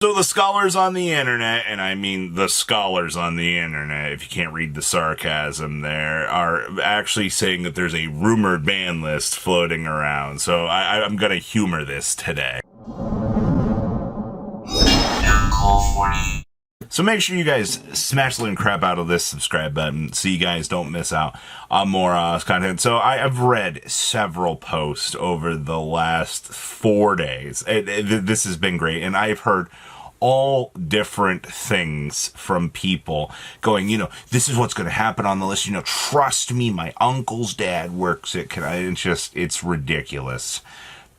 So the scholars on the internet, and I mean the scholars on the internet, if you can't read the sarcasm there, are actually saying that there's a rumored ban list floating around. So I'm going to humor this today. So make sure you guys smash the crap out of this subscribe button so you guys don't miss out on more content. So I've read several posts over the last 4 days. This has been great, and I've heard all different things from people going, this is what's going to happen on the list. Trust me, my uncle's dad works it. It's ridiculous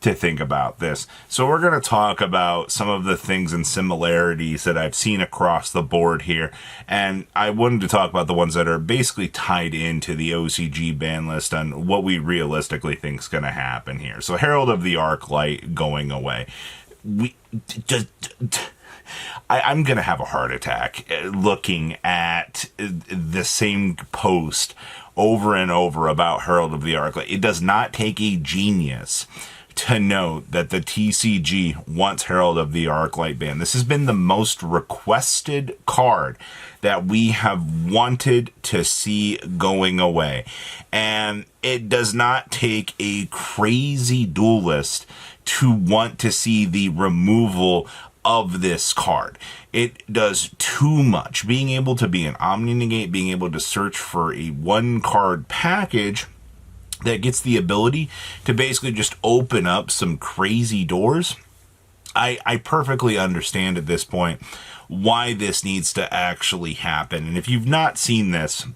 to think about this. So we're going to talk about some of the things and similarities that I've seen across the board here. And I wanted to talk about the ones that are basically tied into the OCG ban list and what we realistically think is going to happen here. So Herald of the Arclight going away. I'm going to have a heart attack looking at the same post over and over about Herald of the Arclight. It does not take a genius to note that the TCG wants Herald of the Arclight banned. This has been the most requested card that we have wanted to see going away. And it does not take a crazy duelist to want to see the removal of this card. It does too much. Being able to be an Omni-Negate, being able to search for a one card package that gets the ability to basically just open up some crazy doors. I perfectly understand at this point why this needs to actually happen. And if you've not seen this,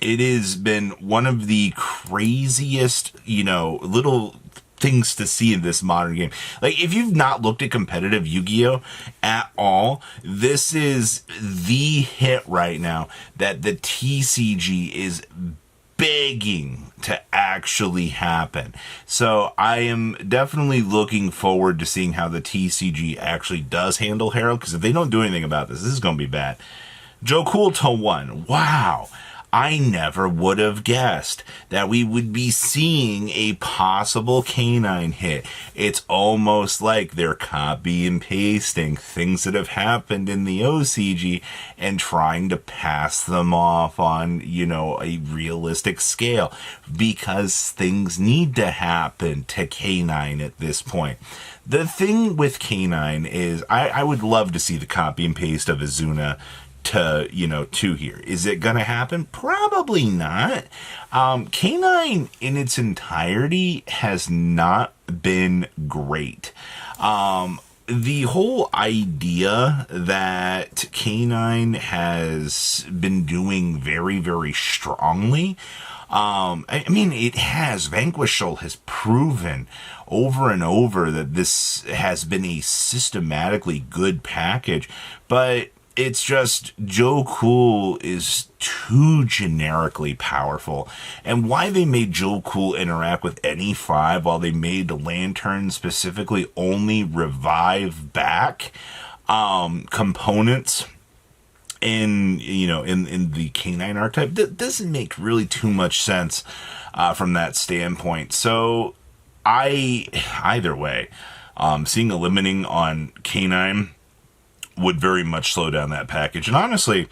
it has been one of the craziest, little things to see in this modern game. Like, if you've not looked at competitive Yu-Gi-Oh at all, this is the hit right now that the TCG is begging to actually happen. So I am definitely looking forward to seeing how the TCG actually does handle Herald, because if they don't do anything about this is going to be bad. Joe to 1. Wow. I never would have guessed that we would be seeing a possible canine hit. It's almost like they're copy and pasting things that have happened in the OCG and trying to pass them off on, a realistic scale, because things need to happen to canine at this point. The thing with canine is I would love to see the copy and paste of Azuna to here. Is it gonna happen? Probably not. Canine in its entirety has not been great. The whole idea that Canine has been doing very, very strongly, it has. Vanquish Soul has proven over and over that this has been a systematically good package, but it's just Joe Cool is too generically powerful. And why they made Joe Cool interact with any 5 while they made Lantern specifically only revive back components in the canine archetype, that doesn't make really too much sense from that standpoint. So either way, seeing a limiting on canine would very much slow down that package. And honestly,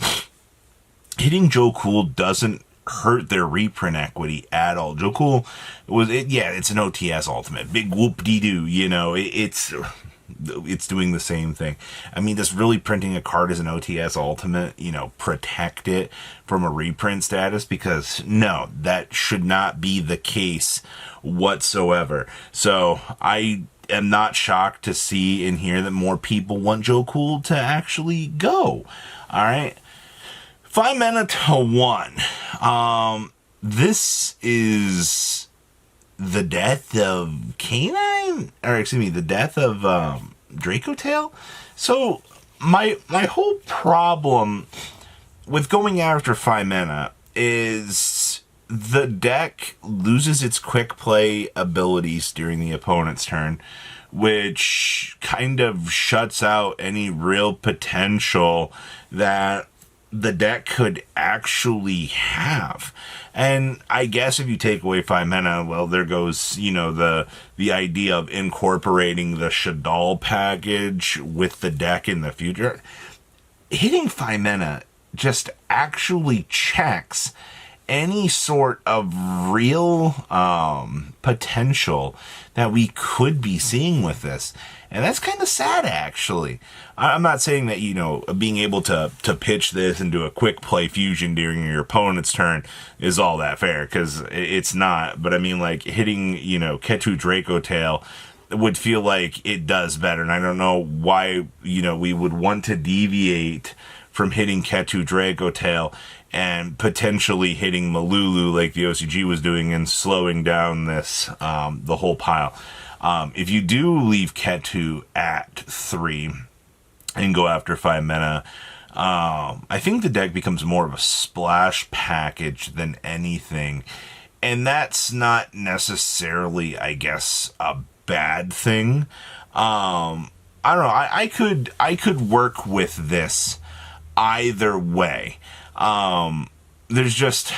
hitting Joe Cool doesn't hurt their reprint equity at all. Joe Cool it's an OTS ultimate. Big whoop-de-doo, it's doing the same thing. Does really printing a card as an OTS ultimate, protect it from a reprint status? Because no, that should not be the case whatsoever. So am not shocked to see in here that more people want Joe Cool to actually go. All right. Faimena to 1. This is the death of Canine, the death of Dracotail. So my whole problem with going after Faimena is the deck loses its quick play abilities during the opponent's turn, which kind of shuts out any real potential that the deck could actually have. And I guess if you take away Faimena, well, there goes, the idea of incorporating the Shadal package with the deck in the future. Hitting Faimena just actually checks any sort of real potential that we could be seeing with this. And that's kind of sad, actually. I'm not saying that, being able to pitch this and do a quick play fusion during your opponent's turn is all that fair, because it's not. But I mean, like, hitting, Ketu Dracotail would feel like it does better. And I don't know why, we would want to deviate from hitting Ketu Dracotail and potentially hitting Malulu like the OCG was doing and slowing down this, the whole pile. If you do leave Ketu at 3 and go after Faimena, I think the deck becomes more of a splash package than anything. And that's not necessarily, I guess, a bad thing. I don't know. I could work with this either way. There's just,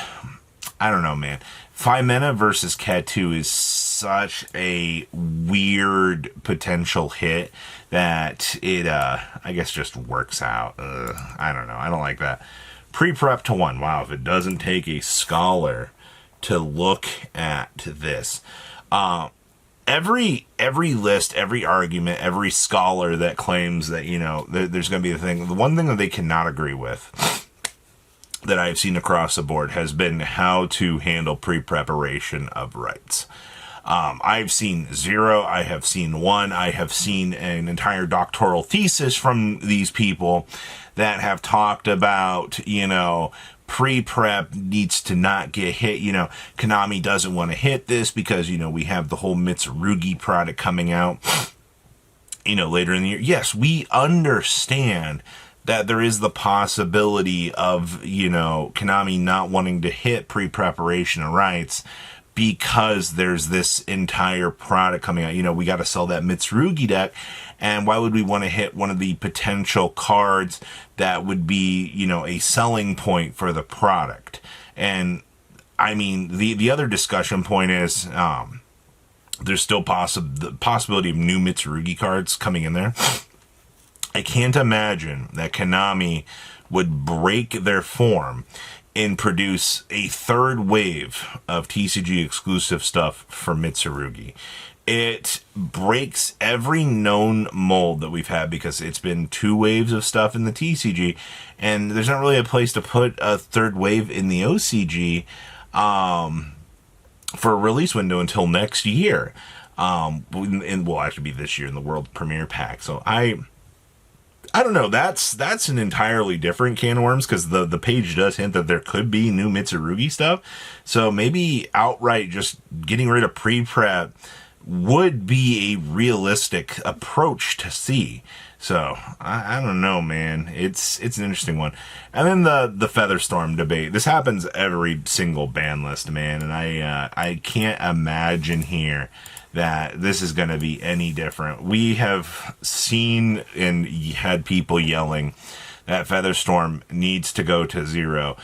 I don't know, man. Faimena versus Ketu is such a weird potential hit that it, I guess, just works out. I don't know. I don't like that. Pre-prep to 1. Wow, if it doesn't take a scholar to look at this. Every list, every argument, every scholar that claims that, there's going to be a thing. The one thing that they cannot agree with that I've seen across the board has been how to handle pre-preparation of rites. I've seen 0, I have seen 1, I have seen an entire doctoral thesis from these people that have talked about, pre-prep needs to not get hit. Konami doesn't want to hit this because, we have the whole Mitsurugi product coming out, later in the year. Yes, we understand that there is the possibility of, Konami not wanting to hit pre-preparation of rights because there's this entire product coming out. We got to sell that Mitsurugi deck, and why would we want to hit one of the potential cards that would be, a selling point for the product? And, I mean, the other discussion point is, there's still the possibility of new Mitsurugi cards coming in there. I can't imagine that Konami would break their form and produce a third wave of TCG exclusive stuff for Mitsurugi. It breaks every known mold that we've had because it's been 2 waves of stuff in the TCG, and there's not really a place to put a third wave in the OCG for a release window until next year. And will actually be this year in the World Premiere Pack. So I don't know. That's an entirely different can of worms, because the page does hint that there could be new Mitsurugi stuff. So maybe outright just getting rid of pre-prep would be a realistic approach to see. So I don't know, man. It's an interesting one. And then the Featherstorm debate. This happens every single ban list, man. And I can't imagine here that this is going to be any different. We have seen and had people yelling that Featherstorm needs to go to 0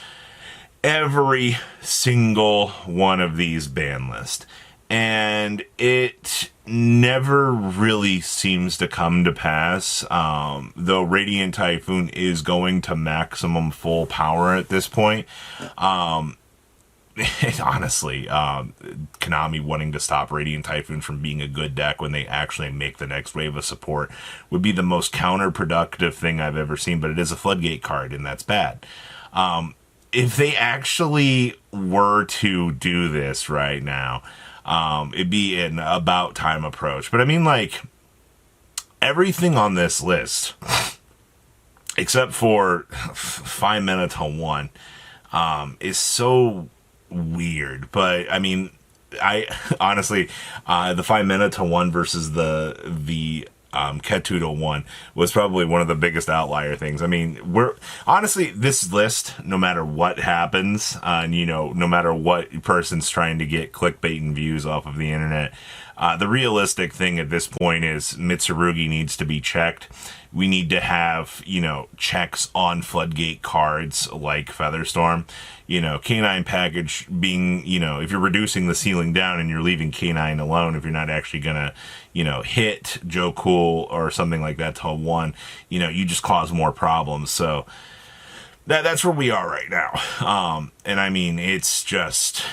every single one of these ban lists. And it never really seems to come to pass, though Radiant Typhoon is going to maximum full power at this point. Honestly, Konami wanting to stop Radiant Typhoon from being a good deck when they actually make the next wave of support would be the most counterproductive thing I've ever seen, but it is a Floodgate card, and that's bad. If they actually were to do this right now, it'd be an about time approach. But I mean, like, everything on this list, except for Faimena to 1, is so weird. But I mean, I honestly, the Faimena to 1 versus the Ketu to 1 was probably one of the biggest outlier things. I mean, honestly, this list, no matter what happens, and no matter what person's trying to get clickbait and views off of the internet, the realistic thing at this point is Mitsurugi needs to be checked. we need to have, checks on Floodgate cards like Featherstorm. Canine package being, if you're reducing the ceiling down and you're leaving Canine alone, if you're not actually gonna, hit Joe Cool or something like that to a 1, you just cause more problems. So that's where we are right now. And I mean, it's just,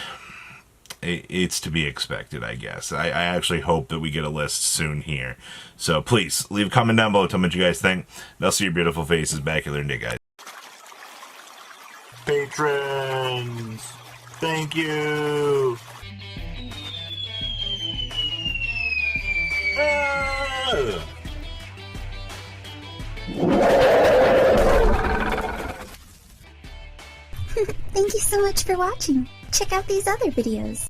it's to be expected, I guess. I actually hope that we get a list soon here. So please leave a comment down below. Tell me what you guys think. And I'll see your beautiful faces back here in a day, guys. Patrons, thank you. Thank you so much for watching. Check out these other videos.